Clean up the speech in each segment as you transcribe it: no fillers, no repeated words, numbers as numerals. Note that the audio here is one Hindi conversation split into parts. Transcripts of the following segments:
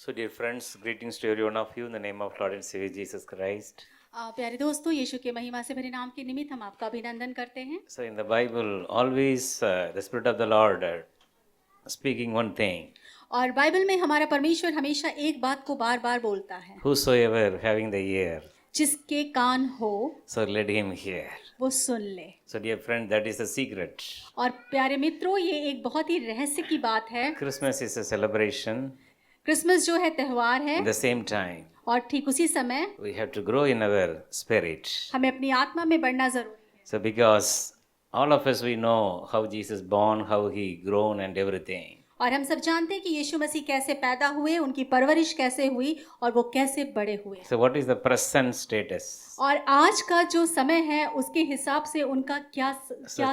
So, dear friends, greetings to every one of you in the name of Lord and Savior Jesus Christ. प्यारे दोस्तों, यीशु के महिमा से भरे नाम के निमित्त हम आपका अभिनंदन करते हैं। So, in the Bible, always the Spirit of the Lord speaking one thing. और बाइबल में हमारा परमेश्वर हमेशा एक बात को बार बार बोलता है, Whosoever having the ear, जिसके कान हो so let him hear. वो सुन ले। So, dear friend, that is the secret. और प्यारे मित्रों, ये एक बहुत ही रहस्य की बात है। Christmas is a celebration. Christmas जो है त्योहार है, At the same time, और ठीक उसी समय we have to grow in our spirit. हमें अपनी आत्मा में बढ़ना जरूरी है। So, because all of us we know how Jesus born, how he grown and everything. और हम सब जानते हैं कि यीशु मसीह कैसे पैदा हुए, उनकी परवरिश कैसे हुई और वो कैसे बड़े हुए। So, what is the present status? और आज का जो समय है उसके हिसाब से उनका क्या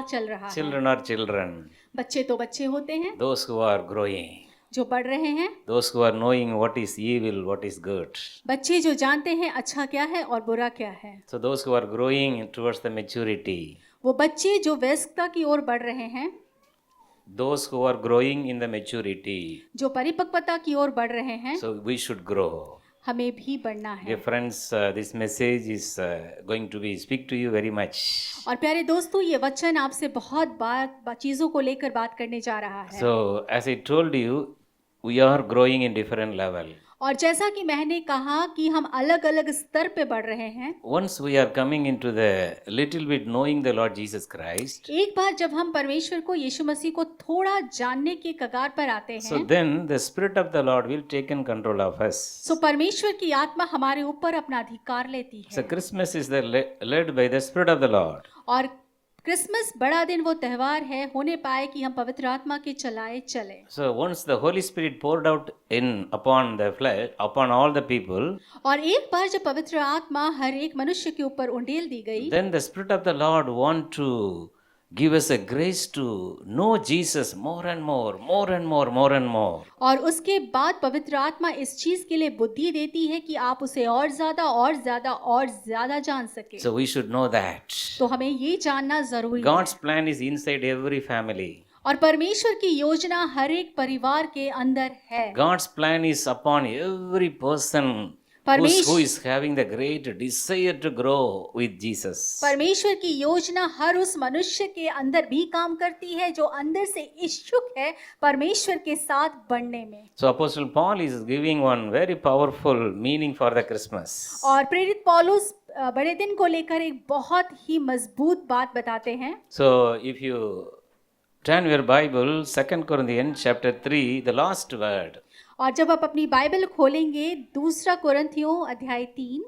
चल रहा है। Children are children. बच्चे तो बच्चे होते हैं, Those who are growing. जो बढ़ रहे हैं, Those who are knowing what is evil, what is good. बच्चे जो जानते हैं अच्छा क्या है और बुरा क्या है। So those who are growing towards the maturity. वो बच्चे जो वयस्कता की ओर बढ़ रहे हैं, Those who are growing in the maturity. जो परिपक्वता की ओर बढ़ रहे हैं, So we should grow. हमें भी बढ़ना है। Dear friends, this message is going to be speak to you very much. और प्यारे दोस्तों, ये वचन आपसे बहुत बार चीजों को लेकर बात करने जा रहा है। So as I told you, we are growing in different level. और जैसा कि मैंने कहा कि हम अलग अलग स्तर पे बढ़ रहे हैं। Once we are coming into the little bit knowing the Lord Jesus Christ. एक बार जब हम परमेश्वर को, यीशु मसीह को थोड़ा जानने के कगार पर आते So हैं, then the Spirit of the Lord will take in control of us. सो परमेश्वर की आत्मा हमारे ऊपर अपना अधिकार लेती So है। Christmas is led by the Spirit of the Lord. और क्रिसमस बड़ा दिन वो त्योहार है, होने पाए कि हम पवित्र आत्मा के चलाए चले। So once the Holy Spirit poured out in upon the flesh, upon all the people, और एक बार जब पवित्र आत्मा हर एक मनुष्य के ऊपर उंडेल दी गई, then the Spirit of the Lord want to give us a grace to know Jesus more and more, more and more, more and more. और उसके बाद पवित्र आत्मा इस चीज के लिए बुद्धि देती है कि आप उसे और ज्यादा और ज्यादा और ज्यादा जान सके। So we should know that. तो हमें ये जानना जरूरी है। God's plan is inside every family. और परमेश्वर की योजना हर एक परिवार के अंदर है। God's plan is upon every person who is having the great desire to grow with Jesus. परमेश्वर की योजना हर उस मनुष्य के अंदर भी काम करती है जो अंदर से इच्छुक है परमेश्वर के साथ बढ़ने में। So Apostle Paul is giving one very powerful meaning for the Christmas. और प्रेरित पौलुस बड़े दिन को लेकर एक बहुत ही मजबूत बात बताते हैं। So if you turn your Bible, 2 Corinthians chapter 3, the last word. और जब आप अपनी बाइबल खोलेंगे, दूसरा कोरिन्थियों अध्याय 3,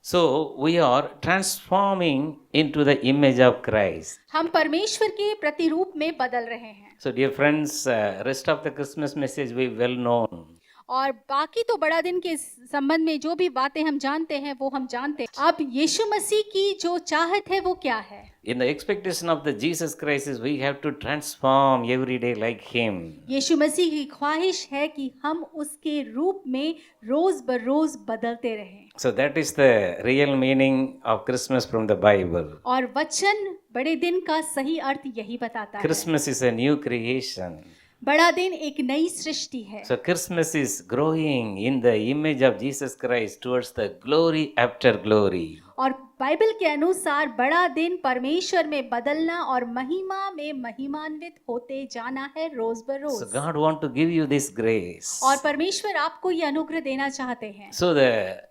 So we are transforming into the image of Christ. हम परमेश्वर के प्रतिरूप में बदल रहे हैं। So dear friends, rest of the Christmas message we well known. और बाकी तो बड़ा दिन के संबंध में जो भी बातें हम जानते हैं वो हम जानते हैं। अब यीशु मसीह की जो चाहत है वो क्या है? In the expectation of the Jesus Christ is we have to transform every day like him. यीशु मसीह की ख्वाहिश है कि हम उसके रूप में रोज बरोज बदलते रहें। So that is the real meaning of Christmas from the Bible. और वचन बड़े दिन का सही अर्थ यही बताता है। Christmas is a new creation. बड़ा दिन एक नई सृष्टि है। So Christmas is growing in the image of Jesus Christ towards the glory after glory. और बाइबल के अनुसार बड़ा दिन परमेश्वर में बदलना और महिमा में महिमान्वित होते जाना है रोज बरोज। So God want to give you this grace. और परमेश्वर आपको ये अनुग्रह देना चाहते हैं। So the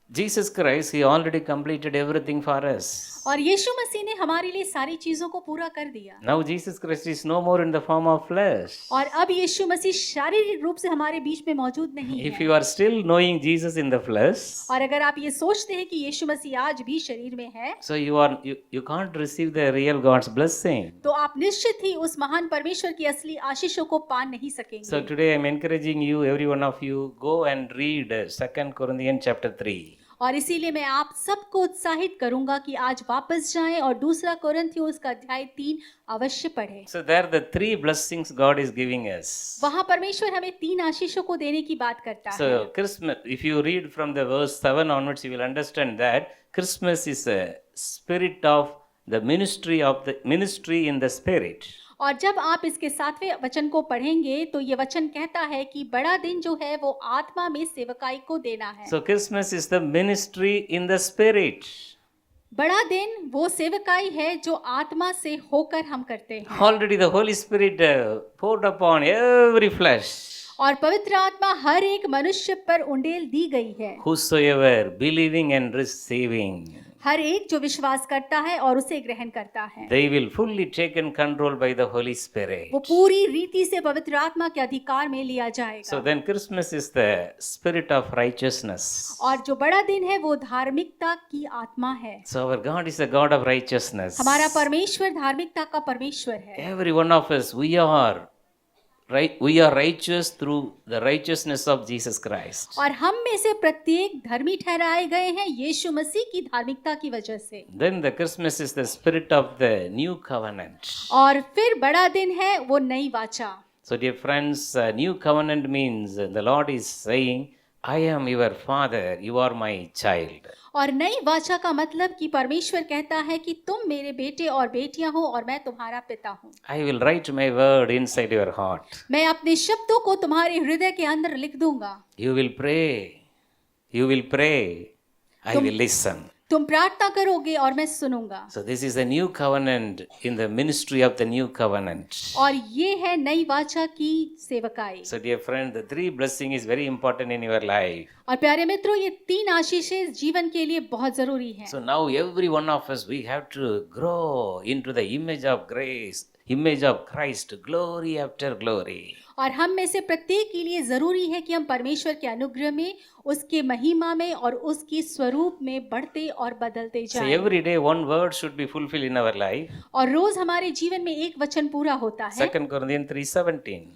Jesus Christ, he already completed everything for us. और यीशु मसीह ने हमारे लिए सारी चीजों को पूरा कर दिया। Now Jesus Christ is no more in the form of flesh. और अब यीशु मसीह शारीरिक रूप से हमारे बीच में मौजूद नहीं If है। you are still knowing Jesus in the flesh, और अगर आप ये सोचते हैं कि यीशु मसीह आज भी शरीर में है, so you can't receive the real God's blessing. तो आप निश्चित ही उस महान परमेश्वर की असली आशीषों को पा नहीं सकेंगे। So today I am encouraging you, every one of you, go and read 2 Corinthians chapter 3. और इसीलिए मैं आप सबको उत्साहित करूंगा कि आज वापस जाएं और दूसरा कोरिन्थियों उसका अध्याय 3 अवश्य पढ़ें। So there the three blessings God is giving us. वहाँ परमेश्वर हमें 3 आशीषों को देने की बात करता है। So Christmas, if you read from the verse 7 onwards, you will understand that Christmas is a spirit of the ministry in the spirit. और जब आप इसके 7वें वचन को पढ़ेंगे तो ये वचन कहता है कि बड़ा दिन जो है वो आत्मा में सेवकाई को देना है। So Christmas is the ministry in the spirit. बड़ा दिन वो सेवकाई है जो आत्मा से होकर हम करते हैं। Already the Holy Spirit poured upon every flesh. और पवित्र आत्मा हर एक मनुष्य पर उंडेल दी गई है। Whosoever believing and receiving, हर एक जो विश्वास करता है और उसे ग्रहण करता है, they will fully taken control by the Holy Spirit. वो पूरी रीति से पवित्र आत्मा के अधिकार में लिया जाएगा। So then Christmas is the spirit of righteousness. और जो बड़ा दिन है वो धार्मिकता की आत्मा है। So our God is a God of righteousness. हमारा परमेश्वर धार्मिकता का परमेश्वर है। Every one of us, we are righteous through the righteousness of Jesus Christ. और हम में से प्रत्येक धर्मी ठहराए गए हैं यीशु मसीह की धार्मिकता की वजह से। Then the Christmas is the spirit of the new covenant. और फिर बड़ा दिन है वो नई वाचा। So dear friends, new covenant means the Lord is saying, I am your father, you are my child. और नई वाचा का मतलब कि परमेश्वर कहता है कि तुम मेरे बेटे और बेटियां हो और मैं तुम्हारा पिता हूँ। I will write my word inside your heart. मैं अपने शब्दों को तुम्हारे हृदय के अंदर लिख दूंगा। You will pray, I will listen. तुम प्रार्थना करोगे और मैं सुनूंगा। So this is a new covenant in the ministry of the new covenant. और ये है नई वाचा की सेवकाई। So dear friend, the three blessing is very important in your life. और प्यारे मित्रों, ये 3 आशीषें जीवन के लिए बहुत जरूरी हैं। So now every one of us, we have to grow into the image of grace, image of Christ, glory after glory. और हम में से प्रत्येक के लिए जरूरी है कि हम परमेश्वर के अनुग्रह में, उसके महिमा में और उसकी स्वरूप में बढ़ते और बदलते So जाएं। every day one word should be fulfilled in our life. और रोज हमारे जीवन में एक वचन पूरा होता है। 2 Corinthians 3:17.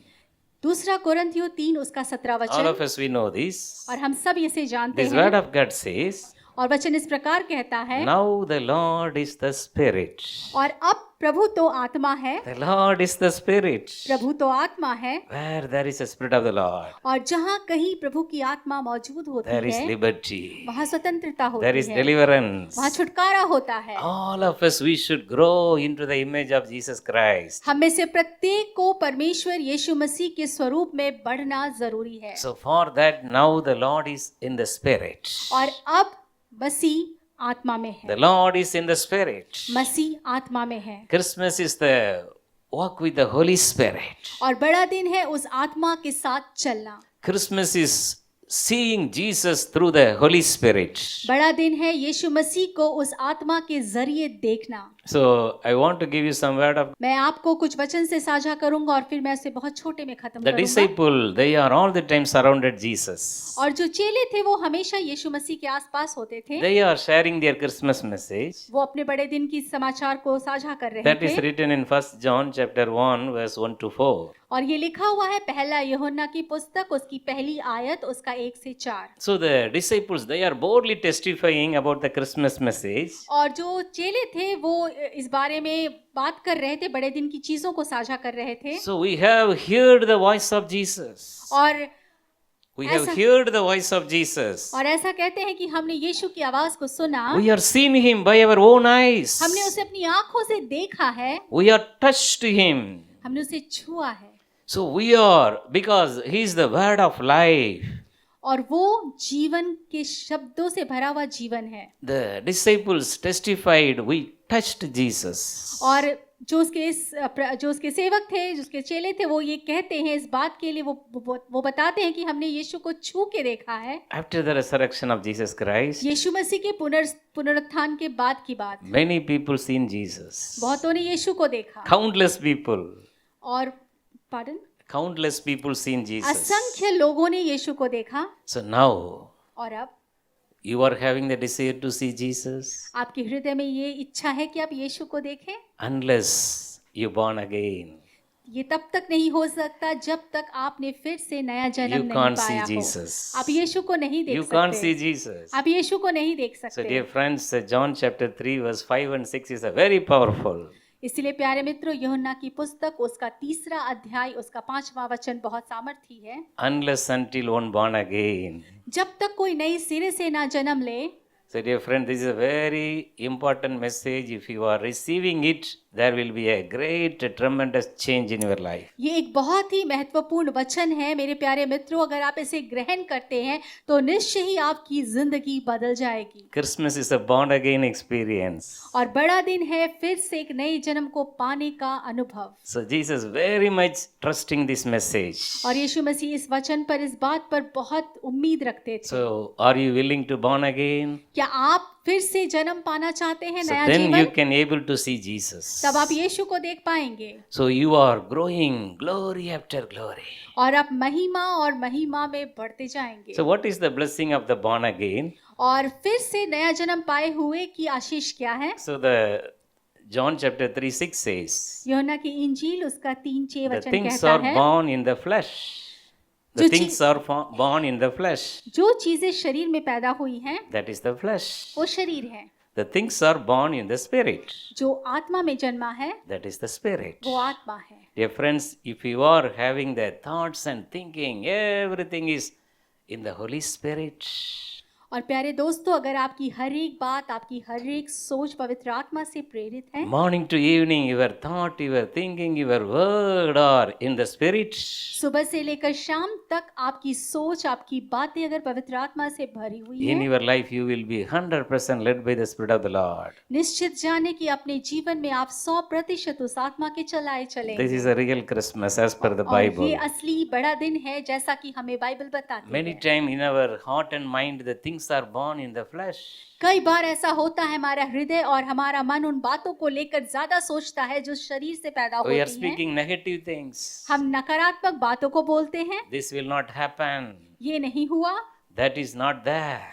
दूसरा कोरिन्थियों 3 उसका 17 All वचन। of us we know this. और हम सब इसे जानते This हैं। word of God says, और वचन इस प्रकार कहता है, now the Lord is the Spirit. और अब प्रभु तो आत्मा है। The Lord is the Spirit. प्रभु तो आत्मा है। Where there is a Spirit of the Lord, और जहाँ कहीं प्रभु की आत्मा मौजूद होती there is है, liberty. वहाँ स्वतंत्रता There होती is है, deliverance. वहाँ छुटकारा होता है। All of us, we should grow into the image of Jesus Christ. हम में से प्रत्येक को परमेश्वर यीशु मसीह के स्वरूप में बढ़ना जरूरी है। So for that, now the Lord is in the Spirit. और अब मसीह आत्मा में है। The Lord is in the Spirit. मसीह आत्मा में है। Christmas is the walk with the Holy Spirit. और बड़ा दिन है उस आत्मा के साथ चलना। Christmas is seeing Jesus through the Holy Spirit. बड़ा दिन है यीशु मसीह को उस आत्मा के जरिए देखना। So I want to give you some word of मैं आपको कुछ वचन से साझा करूंगा और फिर मैं उसे बहुत छोटे में खत्म the करूंगा। disciple. They are all the time surrounded Jesus. और जो चेले थे वो हमेशा यीशु मसीह के आसपास होते थे। They are sharing their Christmas message. वो अपने बड़े दिन की समाचार को साझा कर रहे That is थे। written in 1 John chapter 1 verse 1 to 4. और ये लिखा हुआ है पहला यूहन्ना की पुस्तक उसकी पहली आयत उसका 1 से 4। So the disciples, they are boldly testifying about the Christmas message. और जो चेले थे वो इस बारे में बात कर रहे थे, बड़े दिन की चीजों को साझा कर रहे थे। So we have heard the voice of Jesus. और We have heard the voice of Jesus. और ऐसा कहते हैं कि हमने यीशु की आवाज को सुना, We are seen him by our own eyes. हमने उसे अपनी आंखों से देखा है, We are touched him. हमने उसे छुआ है। So we are, because he is the word of life. और वो जीवन के शब्दों से भरा हुआ जीवन है। The disciples testified, we touched Jesus. और जो उसके सेवक थे, जो उसके चेले थे, वो ये कहते हैं इस बात के लिए वो बताते हैं कि हमने यीशु को छू के देखा है। After the resurrection of Jesus Christ, यीशु मसीह के पुनरुत्थान के बाद की बात। many people seen Jesus. बहुतों ने यीशु को देखा। Countless people. और pardon Countless people seen Jesus. असंख्य लोगों ने यीशु को देखा। So now और अब you are having the desire to see Jesus. आपके हृदय में ये इच्छा है कि आप यीशु को देखें। Unless you born again, ये तब तक नहीं हो सकता जब तक आपने फिर से नया जन्म you नहीं can't see पाया हो। Jesus. आप यीशु को नहीं देख You can't see सकते। Jesus. आप यीशु को नहीं देख So सकते। dear friends, John chapter 3 verse 5 and 6 is a very powerful. इसलिए प्यारे मित्रों, यूहन्ना की पुस्तक उसका 3रा अध्याय उसका 5वां वचन बहुत सामर्थी है। Unless until one born again. जब तक कोई नई सिरे से ना जन्म ले। So dear friend, this is a very important message. If you are receiving it there will be a great, tremendous change in your life. ये एक बहुत ही महत्वपूर्ण वचन है मेरे प्यारे मित्रों। अगर आप इसे ग्रहण करते हैं तो निश्चय ही आपकी जिंदगी बदल जाएगी। Christmas is a born again experience. और बड़ा दिन है फिर से एक नए जन्म को पाने का अनुभव। So Jesus very much trusting this message. और यीशु मसीह इस वचन पर, इस बात पर बहुत उम्मीद रखते थे। So are you willing to born again? क्या आप फिर से जन्म पाना चाहते हैं, So नया then you जीवन? can able to see Jesus. तब आप यीशु को देख पाएंगे So you are growing glory after glory. और आप महिमा और महिमा में बढ़ते जाएंगे। So what is the blessing of the born again? और फिर से नया जन्म पाए हुए की आशीष क्या है? So the John chapter 3:6 says, यूहन्ना की इंजील उसका 3:6 the वचन things कहता are है, born in the flesh. The जो things are born in the flesh. जो चीजें शरीर में पैदा हुई हैं That is the flesh. वो शरीर है, The things are born in the spirit. जो आत्मा में जन्मा है That is the spirit. वो आत्मा है। Dear friends, if you are having the thoughts and thinking, everything is in the Holy Spirit. और प्यारे दोस्तों, अगर आपकी हर एक बात, आपकी हर एक सोच पवित्र आत्मा से प्रेरित है, Morning to evening, your thought, your thinking, your word are in the spirit. सुबह से लेकर शाम तक आपकी सोच, आपकी बातें अगर पवित्र आत्मा से भरी हुई In है, your life, you will be 100% led by the Spirit of the Lord. निश्चित जाने कि अपने जीवन में आप 100% उस आत्मा के चलाए This चलेंगे। is a real Christmas as per the और ये Bible. असली बड़ा दिन है जैसा कि हमें बाइबल बताती Many है। times in our heart and mind, the things are born in the flesh. कई बार ऐसा होता है, हमारा हृदय और हमारा मन उन बातों को लेकर ज्यादा सोचता है जो शरीर से पैदा We are होती हैं। speaking negative things. हम नकारात्मक बातों को बोलते हैं, This will not happen. ये नहीं हुआ, That is not there.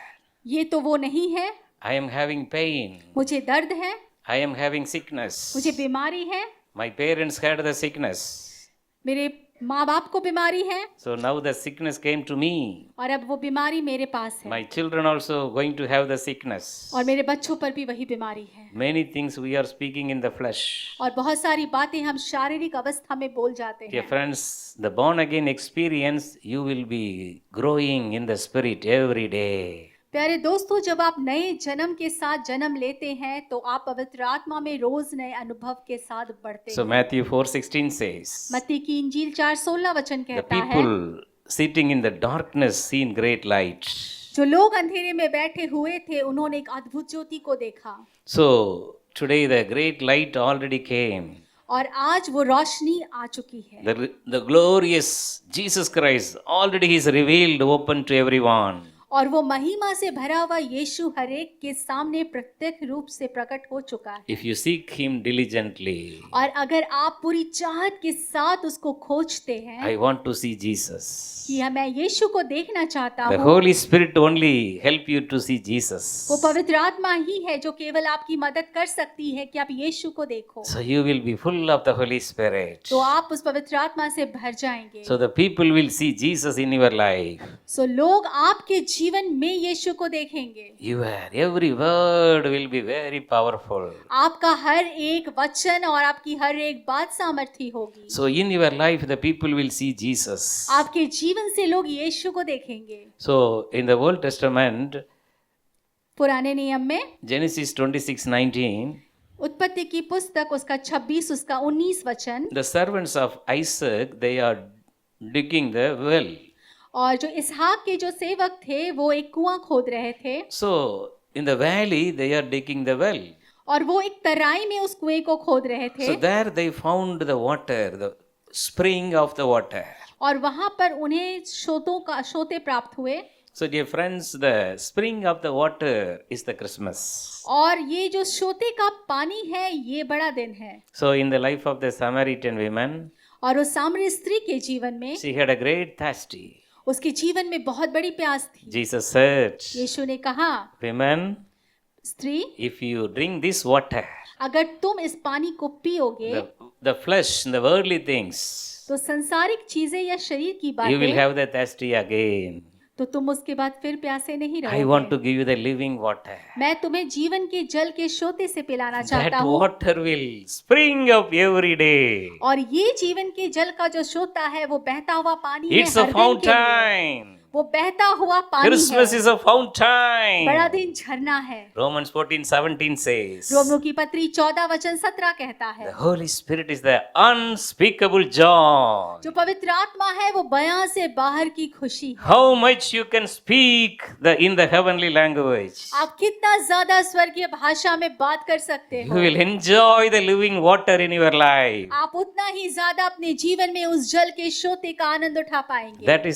ये तो वो नहीं है, I am having pain. मुझे दर्द है, I am having sickness. मुझे बीमारी है, My parents had the sickness. मेरे माँ बाप को बीमारी है So now the sickness came to me. और अब वो बीमारी मेरे पास है My children also going to have the sickness. और मेरे बच्चों पर भी वही बीमारी है। Many things we are speaking in the flesh. और बहुत सारी बातें हम शारीरिक अवस्था में बोल जाते Dear हैं। friends, the born again experience, you will be growing in the spirit every day. प्यारे दोस्तों, जब आप नए जन्म के साथ जन्म लेते हैं तो आप पवित्र आत्मा में रोज नए अनुभव के साथ बढ़ते So हैं। Matthew 4:16 says, मत्ती की इंजील 4:16 वचन the कहता है, people sitting in the darkness seen great light. जो लोग अंधेरे में बैठे हुए थे उन्होंने एक अद्भुत ज्योति को देखा। So today the great light already came. और आज वो रोशनी आ चुकी है। The glorious Jesus Christ already is revealed, open to everyone. और वो महिमा से भरा हुआ यीशु हरेक के सामने प्रत्यक्ष रूप से प्रकट हो चुका है। If you seek him diligently, और अगर आप पूरी चाहत के साथ उसको खोजते हैं I want to see Jesus. कि मैं यीशु को देखना चाहता The हूँ, Holy Spirit only help you to see Jesus. वो पवित्र आत्मा ही है जो केवल आपकी मदद कर सकती है कि आप यीशु को देखो। So you will be full of the Holy Spirit. तो आप उस पवित्र आत्मा से भर जाएंगे। So the people will see Jesus in your life. सो लोग आपके जीवन में यीशु को देखेंगे। Your every word will be very powerful. आपका हर एक वचन और आपकी हर एक बात सामर्थी होगी। So in your life the people will see Jesus. आपके जीवन से लोग यीशु को देखेंगे। So in the Old Testament, पुराने नियम में Genesis 26:19, उत्पत्ति की पुस्तक उसका 26 उसका 19 वचन, the servants of Isaac, they are digging the well. और जो इसहाक के जो सेवक थे वो एक कुआं खोद रहे थे So in the valley they are digging the well. और वो एक तराई में उस कुएं को खोद रहे थे So there they found the water, the spring of the water. और वहां पर उन्हें सोते प्राप्त हुए। So dear friends, the spring of the water is the Christmas. और ये जो सोते का पानी है ये बड़ा दिन है। So in the life of the Samaritan woman, और उस सामरी स्त्री के जीवन में, she had a great thirsty. उसके जीवन में बहुत बड़ी प्यास थी। Jesus said, यीशु ने कहा, women, स्त्री, if you drink this water, अगर तुम इस पानी को पियोगे the flesh, the worldly things, तो संसारिक चीजें या शरीर की you will बातें, have the thirsty again. तो तुम उसके बाद फिर प्यासे नहीं I want to रहोगे। give you the living water. मैं तुम्हें जीवन के जल के सोते से पिलाना चाहता That हूँ water will spring up every day. और ये जीवन के जल का जो सोता है वो बहता हुआ पानी है It's a हर दिन के लिए। fountain. वो बहता हुआ पानी Christmas है। is a fountain. बड़ा दिन झरना है। Romans 14:17 says, रोमियो की पत्री 14:17 कहता है, the Holy Spirit is the unspeakable joy. जो पवित्र आत्मा है वो बयां से बाहर की खुशी है। How much you can speak in the heavenly language. आप कितना ज्यादा स्वर्गीय भाषा में बात कर सकते You हो, will enjoy the living water in your life. आप उतना ही ज्यादा अपने जीवन में उस जल के सोते का आनंद उठा पाएंगे। That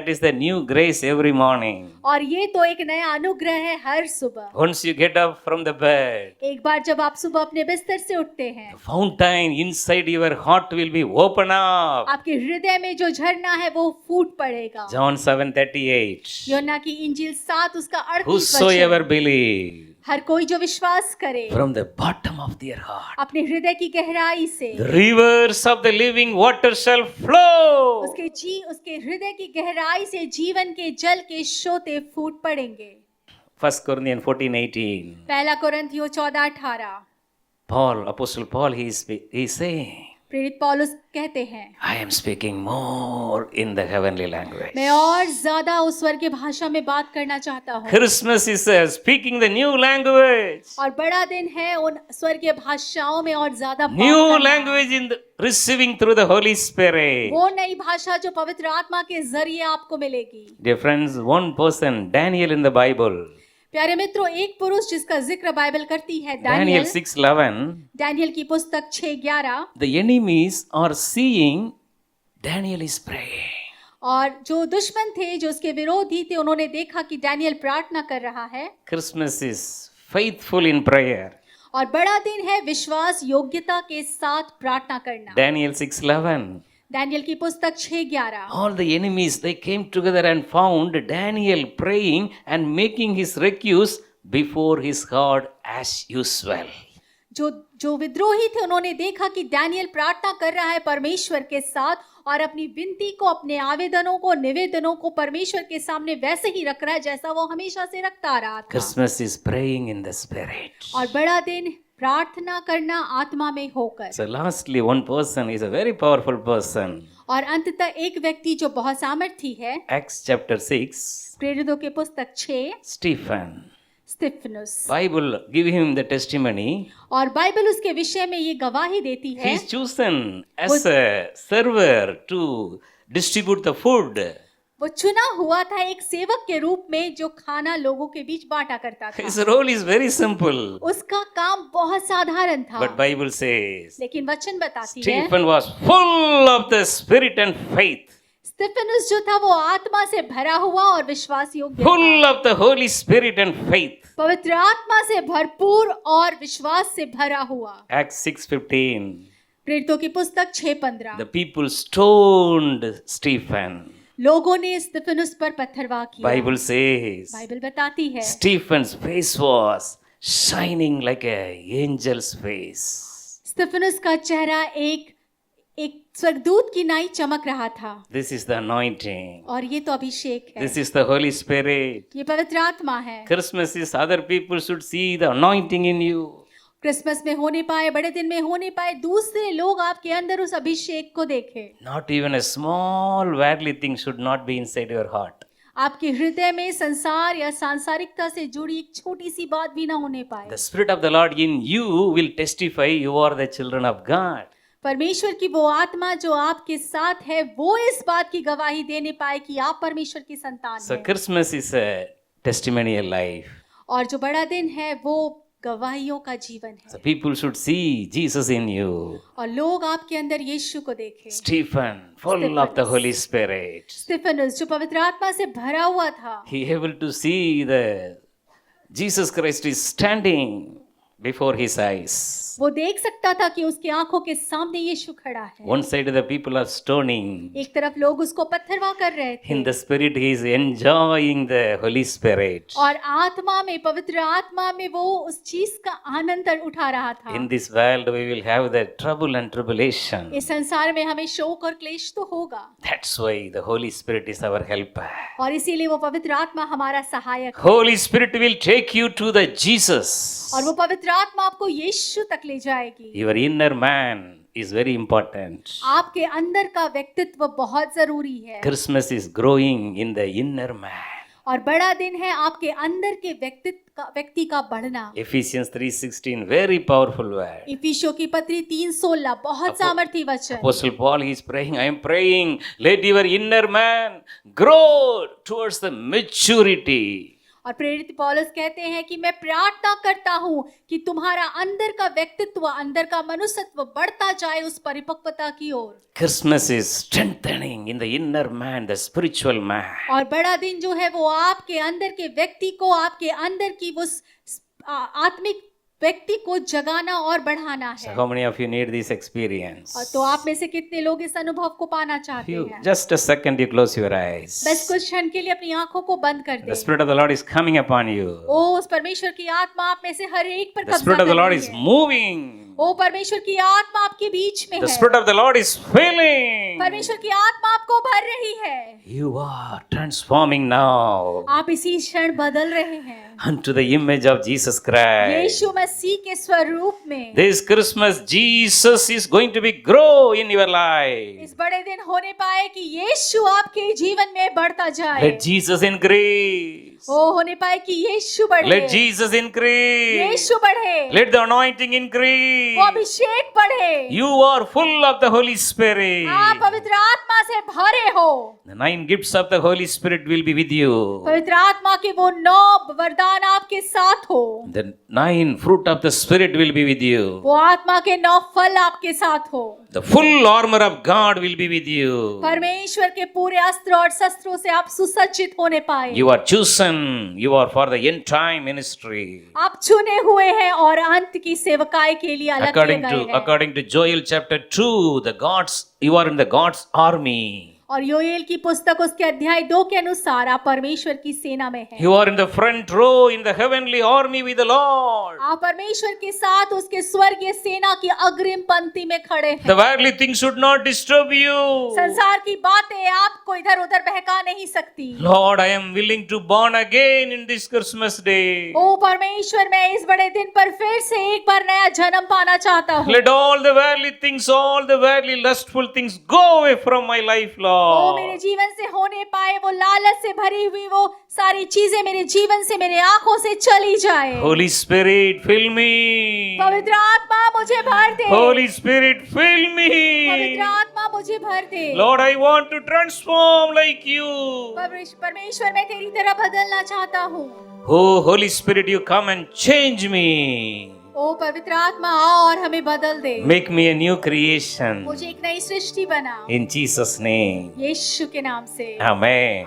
is the new grace every morning. और ये तो एक नया अनुग्रह है हर सुबह। Once you get up from the bed, एक बार जब आप सुबह अपने बिस्तर से उठते हैं, the fountain inside your heart will be open up. आपके हृदय में जो झरना है वो फूट पड़ेगा। John 7:38. योना की इंजील 7 उसका 38 Whosoever वचन, believe हर कोई जो विश्वास करे from the bottom of their heart, अपने हृदय की गहराई से the rivers of the living water shall flow. उसके हृदय की गहराई से जीवन के जल के सोते फूट पड़ेंगे। 1 Corinthians 14:18. पहला कोरिन्थियों 14:18 Apostle Paul, he is saying, प्रेरित पौलुस कहते हैं, I am speaking more in the heavenly language. मैं और ज्यादा उस स्वर्गीय भाषा में बात करना चाहता हूँ। Christmas is speaking the new language. और बड़ा दिन है उन स्वर्गीय भाषाओं में और ज्यादा बात New करना। language receiving through the Holy Spirit. वो नई भाषा जो पवित्र आत्मा के जरिए आपको मिलेगी। Dear friends, one person, Daniel in the Bible, प्यारे मित्रों, एक पुरुष जिसका जिक्र बाइबल करती है, Daniel 6:11, दानियल की पुस्तक 6:11, the enemies are seeing Daniel is praying. और जो दुश्मन थे, जो उसके विरोधी थे, उन्होंने देखा कि दानियल प्रार्थना कर रहा है। Christmas is faithful in prayer. और बड़ा दिन है विश्वास योग्यता के साथ प्रार्थना करना। Daniel 6:11. दानियल की पुस्तक 6:11, All the enemies, they came together and found Daniel praying and making his request before his God as usual. जो विद्रोही थे, उन्होंने देखा कि दानियल प्रार्थना कर रहा है परमेश्वर के साथ और अपनी विनती को, अपने आवेदनों को, निवेदनों को परमेश्वर के सामने वैसे ही रख रहा है जैसा वो हमेशा से रखता आ रहा था। Christmas is praying in the Spirit. और बड़ा दिन प्रार्थना करना आत्मा में होकर। So lastly, one person is a very powerful person. और अंततः एक व्यक्ति जो बहुत सामर्थी है, Acts chapter 6, प्रेरितों के पुस्तक 6, Stephen. Stephanus. Bible give him the testimony. और बाइबल उसके विषय में ये गवाही देती है, He is chosen as a server to distribute the food. वो चुना हुआ था एक सेवक के रूप में जो खाना लोगों के बीच बांटा करता था। His role is very simple. उसका काम बहुत साधारण था, But Bible says, लेकिन वचन बताती है, Stephen was full of the Spirit and faith. स्तिफनुस जो था वो आत्मा से भरा हुआ और विश्वास योग्य Full था, of the Holy Spirit and faith. पवित्र आत्मा से भरपूर और विश्वास से भरा हुआ। Acts 6:15. प्रेरितों की पुस्तक 6:15, The people stoned Stephen. लोगों ने स्तिफनुस पर पत्थरवाह किया। Bible says, बाइबल बताती है, Stephen's face was shining like an angel's face. स्तिफनुस का चेहरा एक स्वर्गदूत की नाई चमक रहा था। This is the anointing. और ये तो अभिषेक है, This is the Holy Spirit. ये पवित्र आत्मा है। Christmas is other people should see the anointing in you. Christmas में होने पाए, बड़े दिन में होने पाए, दूसरे लोग आपके अंदर उस अभिषेक को देखें। Not even a small worldly thing should not be inside your heart. आपके हृदय में संसार या सांसारिकता से जुड़ी एक छोटी सी बात भी ना होने पाए। The Spirit of the Lord in you will testify you are the children of God. परमेश्वर की वो आत्मा जो आपके साथ है, वो इस बात की गवाही देने पाए कि आप परमेश्वर की संतान So हैं। Christmas is a testimonial life. और जो बड़ा दिन है वो गवाहियों का जीवन है। So people should see Jesus in you. और लोग आपके अंदर यीशु को देखें। Stephen, full of the Holy Spirit. स्तिफनुस जो पवित्र आत्मा से भरा हुआ था, He able to see the Jesus Christ is standing before his eyes. वो देख सकता था कि उसकी आंखों के सामने यीशु खड़ा है। One side the people are stoning. एक तरफ लोग उसको पत्थरवाह कर रहे थे, In the spirit he is enjoying the Holy Spirit. और आत्मा में, पवित्र आत्मा में वो उस चीज का आनंद उठा रहा था। In this world we will have the trouble and tribulation. इस संसार में हमें शोक और क्लेश तो होगा, That's why the Holy Spirit is our helper. और इसीलिए वो पवित्र आत्मा हमारा सहायक है। Holy Spirit will take you to the Jesus. और वो पवित्र आत्मा आपको यीशु तक ले जाएगी। Your inner man is very important. आपके अंदर का व्यक्तित्व बहुत जरूरी है Christmas is growing in the inner man. और बड़ा दिन है आपके अंदर के व्यक्ति का बढ़ना। Ephesians 3:16, very powerful word. इफिसियों की पत्री 3:16 बहुत सामर्थी वचन। Apostle Paul, he is praying, I am praying, let your inner man grow towards the maturity. और प्रेरित पौलुस कहते हैं कि मैं प्रार्थना करता हूं कि तुम्हारा अंदर का व्यक्तित्व, अंदर का मनुष्यत्व बढ़ता जाए उस परिपक्वता की ओर। Christmas is strengthening in the inner man, the spiritual man. और बड़ा दिन जो है वो आपके अंदर के व्यक्ति को, आपके अंदर की वो आत्मिक व्यक्ति को जगाना और बढ़ाना So है। how many of you need this experience? और तो आप में से कितने लोग इस अनुभव को पाना चाहते You, हैं? just a second, you close your eyes. बस कुछ क्षण के लिए अपनी आंखों को बंद कर The दें। Spirit of the Lord is coming upon you. ओ उस परमेश्वर की आत्मा आप में से हर एक पर The कब्जा Spirit of the कर Lord रही is है। moving. ओ परमेश्वर की आत्मा आपके बीच में The है। Spirit of the Lord is filling. परमेश्वर की आत्मा आपको भर रही है। You are transforming now आप इसी क्षण बदल रहे हैं unto the image of Jesus Christ. यीशु मसीह के स्वरूप में। This Christmas, Jesus is going to be grow in your life. इस बड़े दिन होने पाए कि यीशु आपके जीवन में बढ़ता जाए। Let Jesus increase. ओ होने पाए कि यीशु बढ़े। Let Jesus increase. यीशु बढ़े। Let the anointing increase. वो अभिषेक बढ़े। You are full of the Holy Spirit. आप पवित्र आत्मा से भरे हो। The 9 gifts of the Holy Spirit will be with you. पवित्र आत्मा के वो 9 वरदान आपके साथ हो। The 9 fruit of the Spirit will be with you. वो आत्मा के 9 फल आपके साथ हो। The full armor of God will be with you. परमेश्वर के पूरे अस्त्र और शस्त्रों से आप सुसज्जित होने पाए। You are chosen. You are for the end time ministry. आप चुने हुए हैं और अंत की सेवकाई के लिए अलग किए गए हैं। According to Joel chapter 2, you are in the God's army. और योएल की पुस्तक उसके अध्याय 2 के अनुसार आप परमेश्वर की सेना में हैं। You are in the front row in the heavenly army with the Lord. आप परमेश्वर के साथ उसके स्वर्गीय सेना की अग्रिम पंक्ति में खड़े हैं। The worldly things should not disturb you. संसार की बातें आपको इधर उधर बहका नहीं सकती। Lord, I am willing to born again in this Christmas day. ओ परमेश्वर, मैं इस बड़े दिन पर फिर से एक बार नया जन्म पाना चाहता हूँ। Let all the worldly things, all the worldly lustful things go away from my life, Lord. ओ मेरे जीवन से होने पाए वो लालच से भरी हुई वो सारी चीजें मेरे जीवन से, मेरे आंखों से चली जाए। Holy Spirit, fill me. पवित्र आत्मा मुझे भर दे। Holy Spirit, fill me. पवित्र आत्मा मुझे भर दे। Lord, I want to transform like you. परमेश्वर, मैं तेरी तरह बदलना चाहता हूँ। Oh, Holy Spirit, you come and change me. ओ पवित्र आत्मा आओ और हमें बदल दे। Make me a new creation. मुझे एक नई सृष्टि बना। In Jesus' name. यीशु के नाम से। Amen.